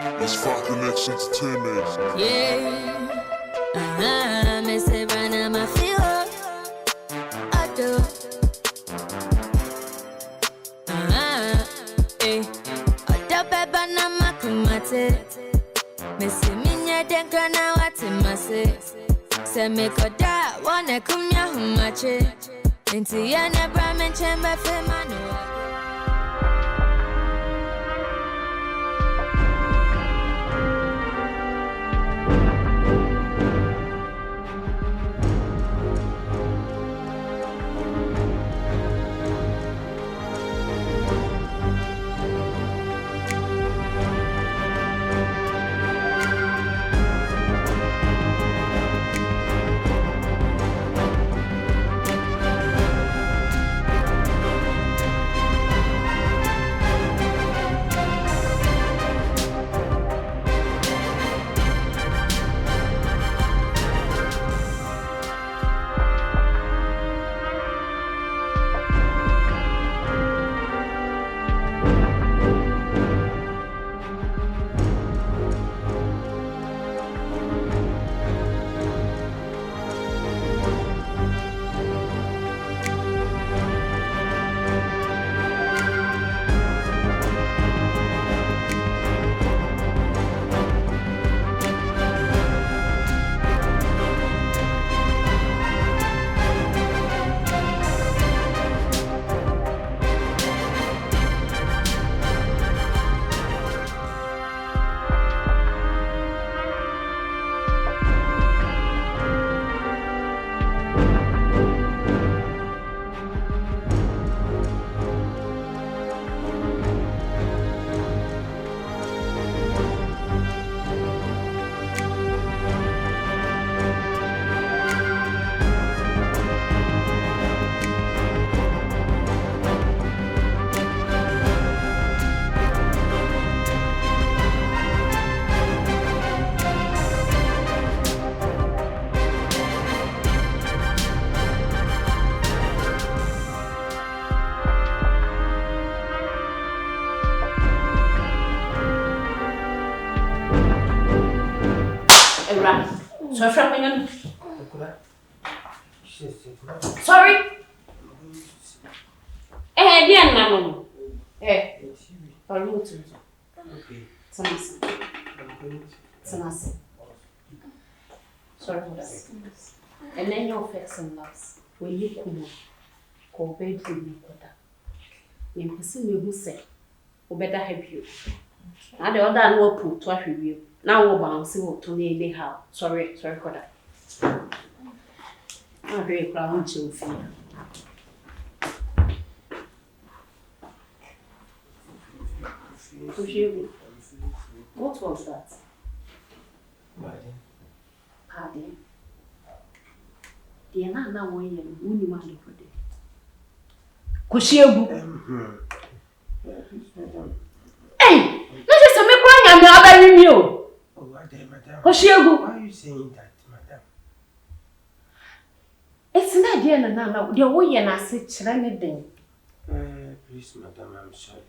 Let's fuck the next entertainment. Yeah, me say bana ma feel I do. Oda baba na makumate. Me say minya denka na wati mase. Se me koda wane kumya humache. Inti ya na bra menchemba fe manu. So from sorry. Dear Nano. Or you too. Okay. Sanas. Sorry for that. And then your face and loves. When you come, call bedroom. You person you who say, who better help you. Now the other no put to review. Now we're bouncing to the how. Sorry for that. I'm very proud to feel. What was that? Pardon. The Anna way and Winnie Monday for day. Kushiabu. Hey! Let us make one and the other you. Kushiabu. Why are you saying that, madam? It's not dear Nana. The way and I sit anything. Please, madam, I'm sorry.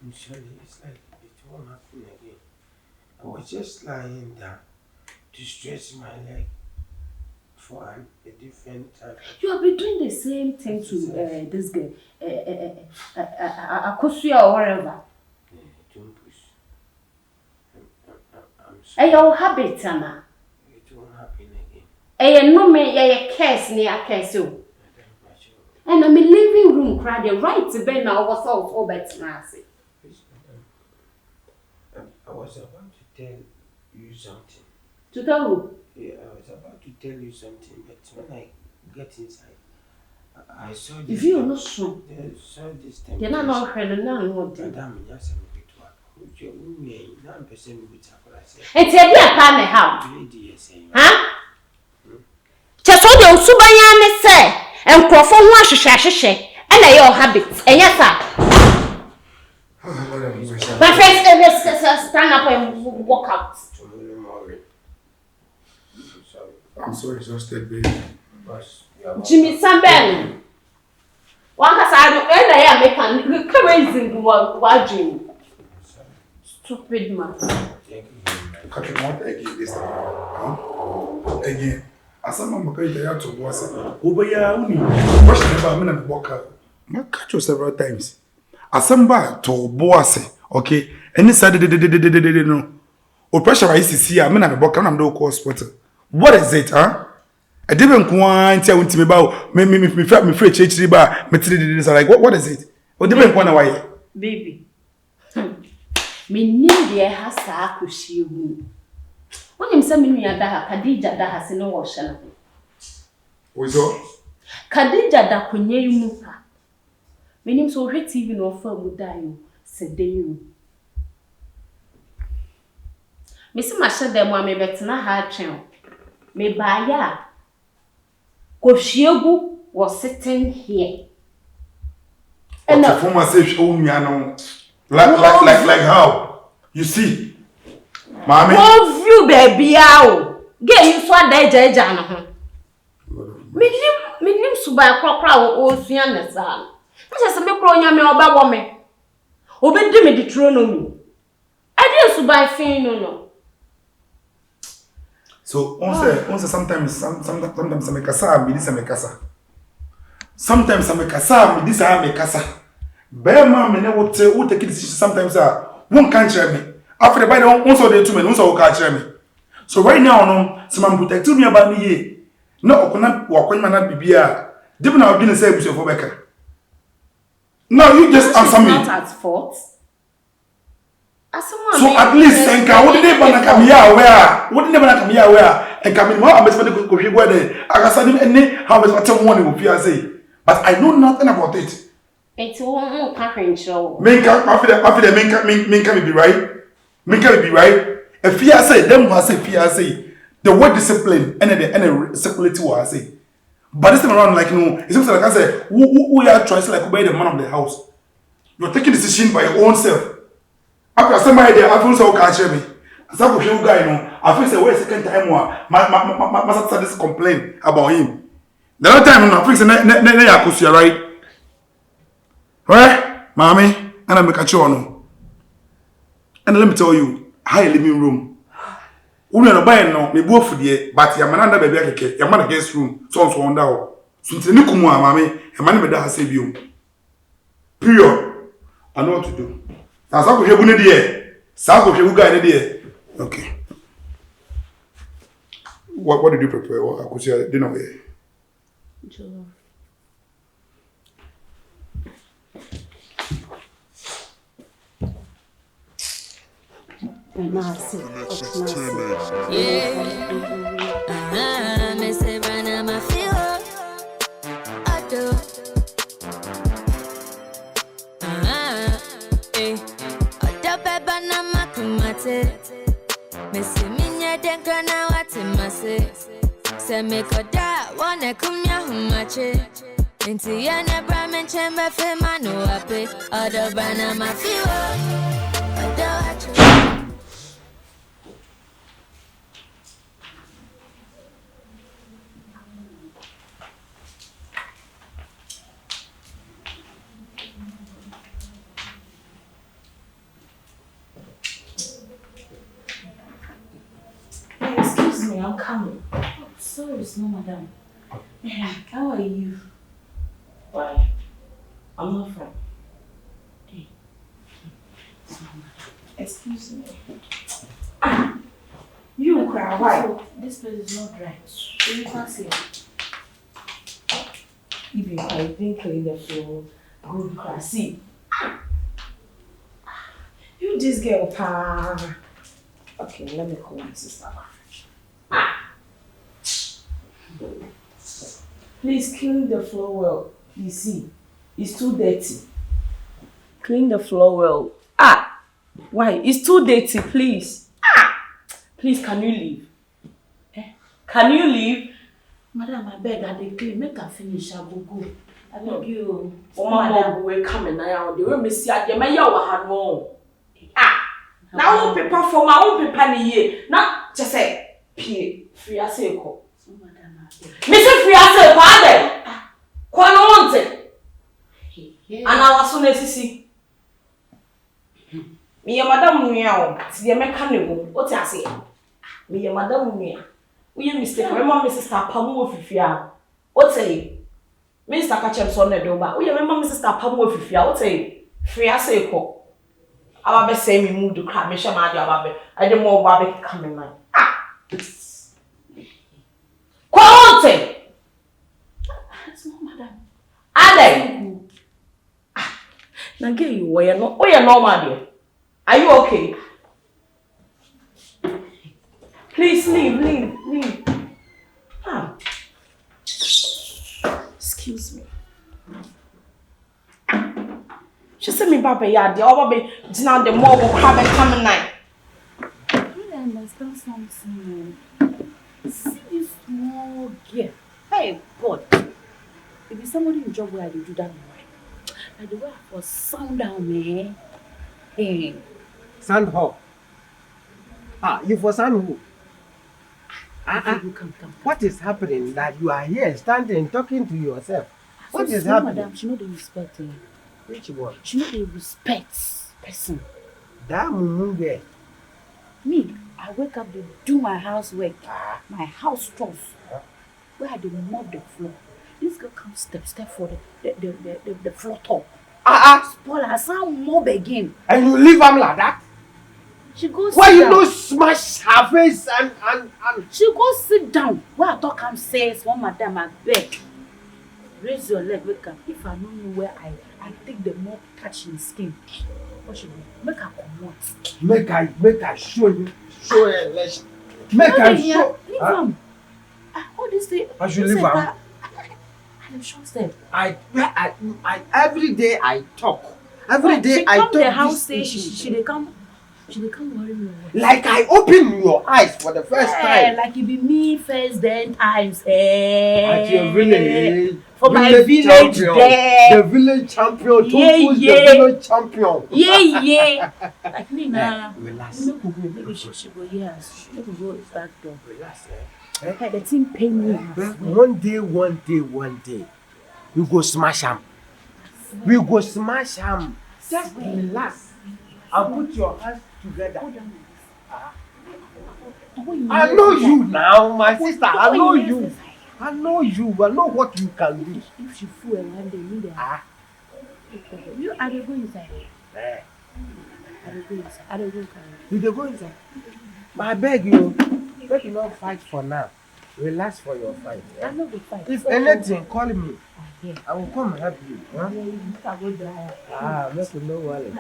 I'm sorry. It's like it won't happen again. I was just lying down to stretch my leg for a different time. You have been doing the same thing to this girl, Akosua or whatever. Don't push. I'm sorry. Hey, your habit, Anna. It won't happen again. Hey, no me, yeah, curse near a curse you. And I'm in living room crying right to bed now. Was out over Nancy. I was about to tell you something. To tell who? Yeah, I was about to tell you something, but when I get inside, I saw this. If you're not strong, I saw this thing. you're not heard of none. Madam, yes, I'm going to work. You may not be saying which I say. It's a dear partner how? Huh? Just all the Subayane say, and Crawford wants to share, and I all habits. And yes, sir. My friends, stand up and walk out. I'm so exhausted, baby. Jimmy Sambel. One has I don't make a crazy what dream. Stupid man. Cathy, what again this time? Huh? Again. As I'm going to was over here, what's the name of Boka? I catch you several times. Asamba to Boase, okay? Any side no. O pressure I see I mean I'm Boka, I'm no call spotter. What is it, huh? I didn't want to tell me about me free church riba, me like what is it? What didn't want why? Baby. Me need the has Akosua. When him say me nua da Khadija da ha se no wo hye no. Ozo? Khadija da konye yi mu pa. Me nim so hwe TV no fa mu da yo se den yi. Me se ma hye dem a me betena ha atwen. Me ba ya. Koshiegu was sitting here. And the former say show me like how? You see? Mommy. Love you, baby. Get you so dead, Jana. Minim suba crocra or Fianna San. Just a micronia me oba woman. Obey me the tronomy. I didn't suba fin no. So, sometimes I make a sa, me this I make a sa. Sometimes I make a sa, me this I make a sa. Bear man, me never take it sometimes. One can't share me. After the bite, also the 2 men, also can't share me. So, right now, no, someone protect me about me. No, cannot walk when man be here. Didn't have been a service for Becca. No, you just answer me. Not at fault. So at least Senka, what did they come here where? What did they come here where? And come in more, I'm expecting to go there. I can send him any how much what morning will say. But I know nothing about it. It's all packing show. Minka, after the Minka will be right. Minka will be right. If fear say, them who say fear say, the word discipline and the secularity will say. But this time around, like, it seems like I say, who are trying to like obey the man of the house. You're taking decision by your own self. After somebody there, I feel so catch me. As I go show guy, I feel say wait second time my start this complaint about him. The other time I feel say na Akosua right? Right? Mommy, and I make a show. And let me tell you, high living room. We no buy no, me bo fudie, but ya man under baby akeke, ya man guest room, so wonder o. So ntini kumu a mommy, e man me da ha say biom. Period. I know what to do. Now, so go ne there. So go guy ne there. Okay. What did you prepare? What Akosua dinner here? Jollof. Me say bana ma feel. I do. Missy minya denka na wati mase. Se me koda wane kumya humache. Inti yana bramen chemba fe manu wape. Odo bana mafiwa. Odo hachu. I'm coming. Oh, sorry, no, madam. How are you? Why? I'm not from. Hey. Excuse me. You cry. Why? This place is not dry. You can't see it. Even I didn't clean the floor. Good cry. See. You this girl, pa. Okay, let me call my sister. Please clean the floor well. You see, it's too dirty. Clean the floor well. Why? It's too dirty, please. Please, can you leave? Can you leave? Madam, I beg, I clean. Make her finish. I will go. I beg you. Oh, madam, we're coming now. The room is here. You may have one. Now, paper for my own paper here. Not just say, free as a call. Mr. Free as a father. Quite wanted. And I was so necessary. Me madam Nia, see a mechanical, what I say. Me madam Nia. We mistake, my mom, Mrs. Tapamu of Fia. What say? Mr. Catchem son the door, we remember Mrs. Tapamu of Fia, what say? Free as a co. Our best say me move to crab, Misha Madia Baby. I don't more Baby coming, man. Ah! Quality! That's no madam. Ade! Ah! Now get you where you're not, dear. Are you okay? Please leave. Ah. Excuse me. She said me Baba yard, the baby now the more will have a coming night. I don't understand something. See this small girl. Hey God. If it's somebody in job where I do that right. Like the way I was sound down, man. Hey. Sound how? You for sound who? Come. What is happening that you are here standing talking to yourself? What is so happening? Madam, she know the respect. Which one? She know the respect person. That mumu girl. Me, I wake up to do my housework, my house chores. Where I do mop the floor. This girl comes step for the floor top. Spoil her some mob again. And you leave them like that? She goes. Why you don't smash her face and She goes sit down. Where I talk am says one madam I beg. Raise your leg, wake up. If I don't know where I take the mop touch in skin. What should we make her come out? Make her show you. Show her let's make her show. Leave them. All this thing. I should leave her. I'm sure them. I every day I talk. Every day I talk. The house say she dey come worry me. Like I open your eyes for the first time. Like it be me first then times. At your village. For my village there. The village champion. Yeah. The village champion. Yeah. Like me now. Relax. Maybe she go here. She go go back door. Relax. Hey, the thing pay me. One day, we go smash him. Just relax and put your hands together. I know you now, my sister. I know you. I know what you can do. If she fool one day, you there. You are they go inside. I don't go inside. You dey go inside. But I beg you, let you not fight for now. Relax for your fight. I'm not going to fight. If anything, call me. Yeah. I will come help you. Huh? Yeah, you can go dry. Make you no worry.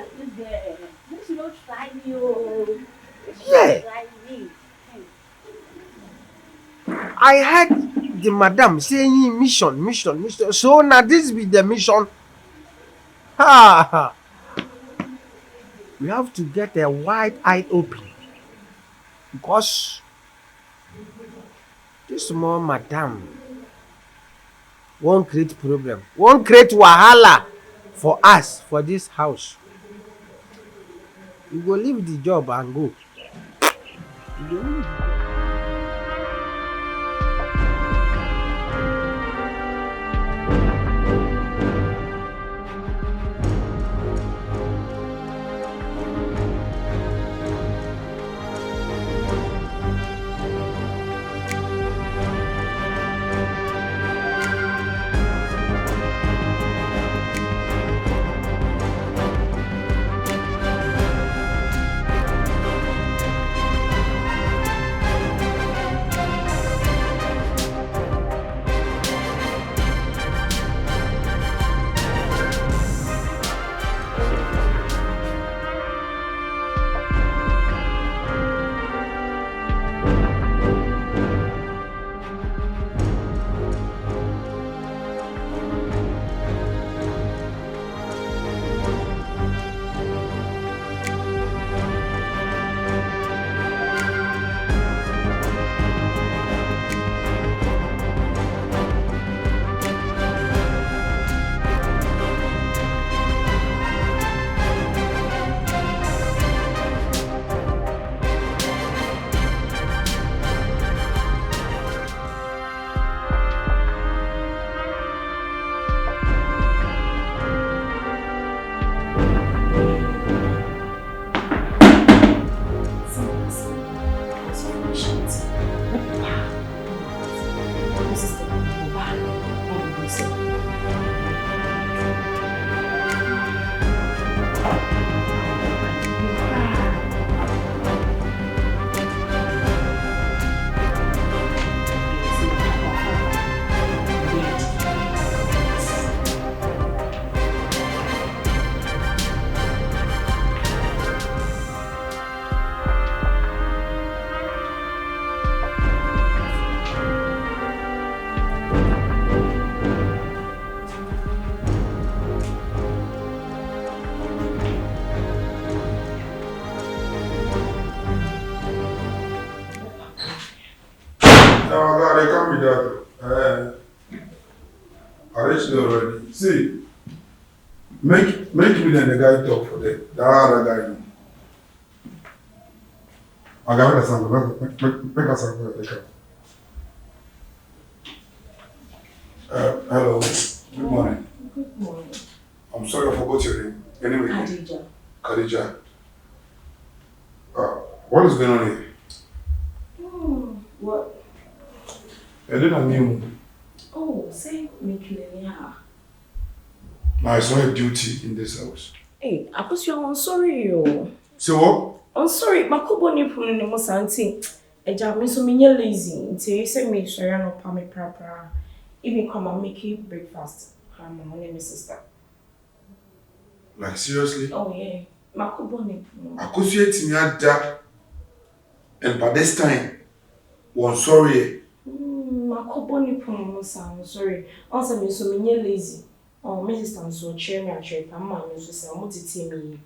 You should not try me. Oh. Yeah. Try me. I heard the madam saying mission. So now this be the mission. We have to get a wide eye open. Because this small madam won't create problem, won't create wahala for us for this house. We will leave the job and go. they can't be that. I reached there already. See, make me then the guy talk for them. The other guy. I got a sample. Make a sample. Hello. Good morning. Good morning. I'm sorry I forgot your name. Anyway. Khadija. Khadija. What is going on here? What? I didn't know. Oh, say me clear. Now it's not a duty in this house. Hey, Akosua, I'm sorry yo. So what? I'm sorry, makobo ni punu ni mo santi. Eja me so me lazy. Nti say me sorry no pa me pra. Even come and make you breakfast. I'm my name sister. Like seriously? Oh yeah. Makobo ni punu. Akosua timi ada. And by this time, I'm sorry. Makobo ni punu mo san. I'm sorry. Also me so me lazy. Oh, my sister so chair me actually. I'm my so say I'm titi me.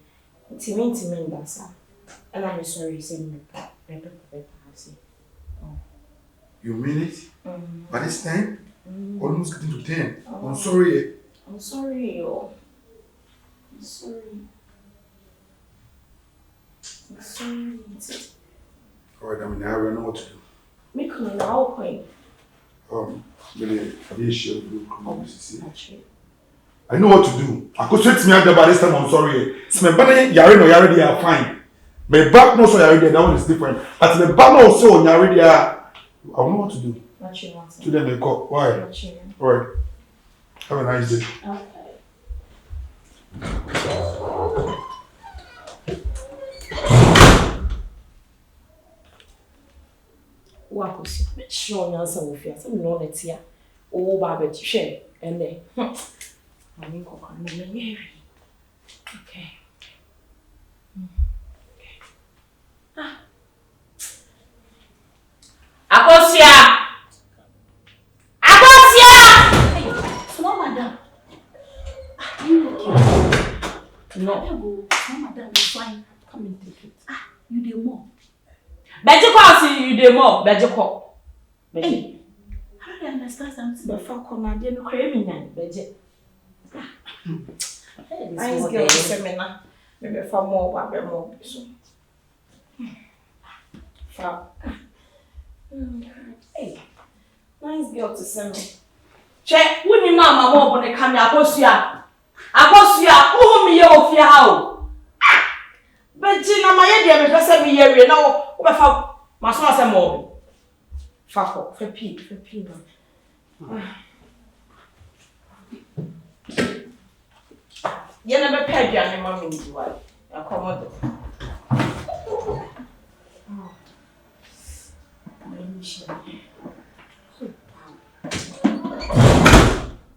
Timi ndasa. And I'm sorry, say me. You mean it? By this time? Almost getting to 10. I'm sorry. I'm sorry, yo. I'm sorry. I'm sorry. Alright, I mean, I don't know what to do. Me come now, point. Really, I didn't share with you. Actually. I know what to do. I could say to me by this time, I'm sorry. So my brother, you're already fine. My back no so you're already, that one is different. But the back no so you're already I don't know what to do. To them they call. Why? Alright. Have a nice day. Okay. Wakusi. Sure, now some of you. Some know that here. Oh, Baba, share. And then. I mean, okay. Akosua! Small madam. No. Small madam is fine. Come and take it. You do more. Beji call see you dey more. Beji call. Hey, how do you understand something? But for come and dey no crave me nan. Beji. Nice girl seminar. Maybe for more ba be more so. Fa. Hey. Nice girl to send me. Che, wuni mama mo bo ne kam ya Akosua. Akosua, who me ye ofia ha o. Beji na maye de me pese me ye wie na wo be fa maso asem mo. Fa ko, fa pi no. Ye na be pa aduane ma me ndi wa. Akomodo.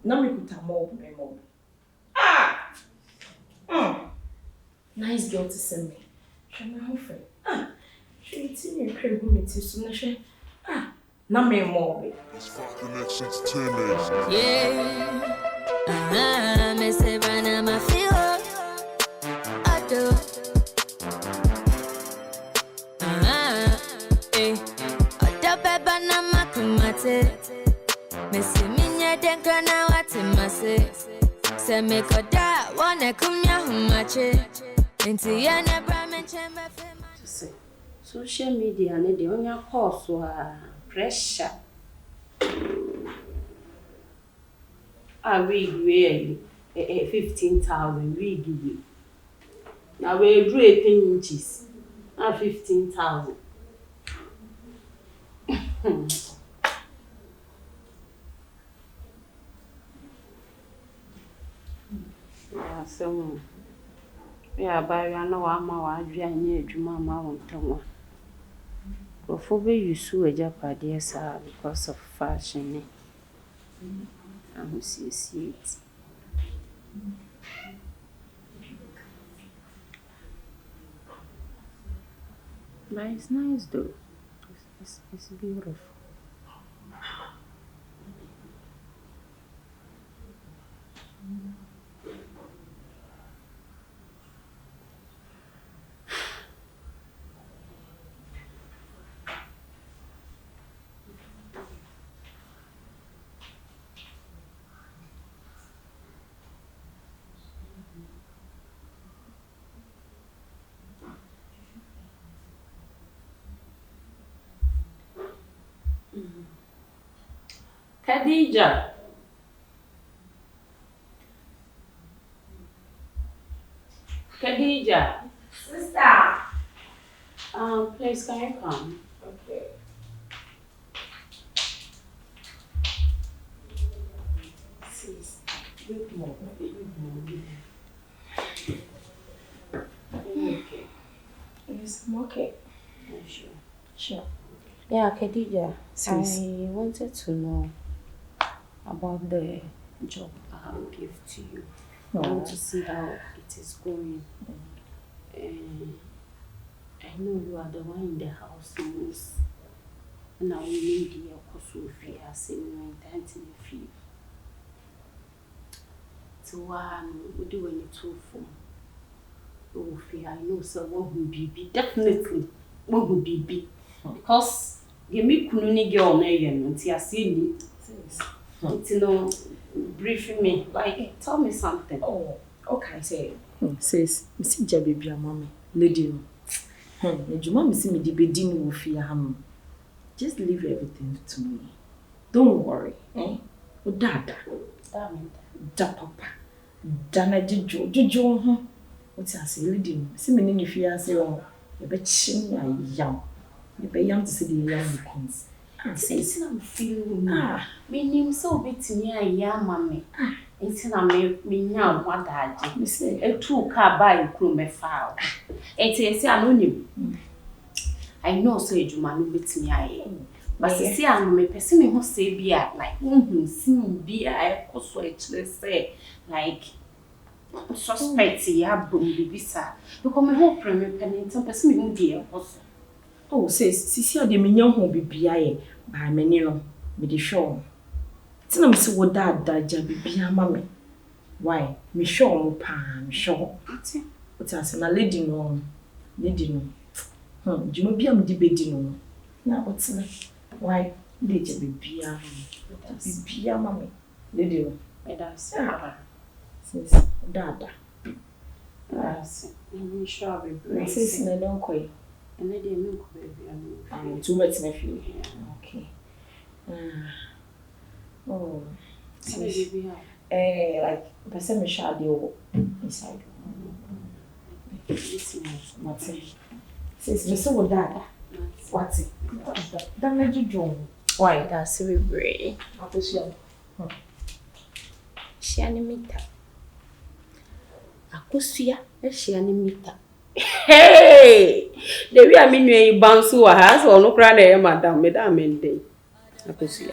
No me put a more. Nice girl to send me. She my whole friend. She eating me crave me too so she. Na me more. Yeah. Me say bana ma feel. Ado. Oda beba na makumate. Me see minya denka na wati mase. Se me koda wane kumya humache. Inti ya na brahman chemba fema. Social media ne de onya course pressure. We 15,000 we give you. Now we drew 18 inches. 15,000. So yeah, but I know I'm my near Juma Mountain. Before we use a Japanese sir because of fashion. See it. But it's nice though. It's beautiful. Khadija. Khadija. Sister. Please, can you come? Okay. Sis, good morning. Okay. Yes, I'm okay. Sure. Sure. Yeah, Khadija, Sis. I wanted to know about the job I will give to you. I want to see how it is going. I know you are the one in the house most. Now we need the Akosua fee as in no intent in the fee. So we do any two form. Oh, fee, I know so what will be definitely what will be because give me kununi girl na yen nti asemi it's no brief me like tell me something. Oh, okay, say. Says, Miss Jababy, mommy, lady. Juma, Miss me debedin will fear him. Just leave everything to me. Don't worry, eh? Oh, Dada. Da papa. Dana Jojo. What's I say, lady? See me if you are saying, a bit chin, young. You be young to see the young comes. It's not feeling me name so bit me a young mammy. It's not me now what I did. A true car by crew me foul. It's a anonym. I know so you man bit me I. But see, I'm a person who say be like, see be I also actually say like suspect ya boom visa. You come home premier penny, some person who dear also. Oh, says, Sissy, the minion won't be BIA by Menino, with the show. Tell them so what that Jabby be a mammy. Why, me show, pan, show. What I say, a lady no. You may be a debating. Now, what's that? Why, did you be a mammy? Lady no. It does. Says, Dada. Yes, I'm sure we Says, no, don't quite. And they didn't milk baby. Too much nephew. Okay. Oh. Like person me shall do inside. What's it? Says me so Dada. What's it? That made you join. Why? That's very brave. Akosua. Shianimita. Akosua, Shianimita. Hey! The way I mean you bounce to a house or no cry, madam, madam, and day. Akosua.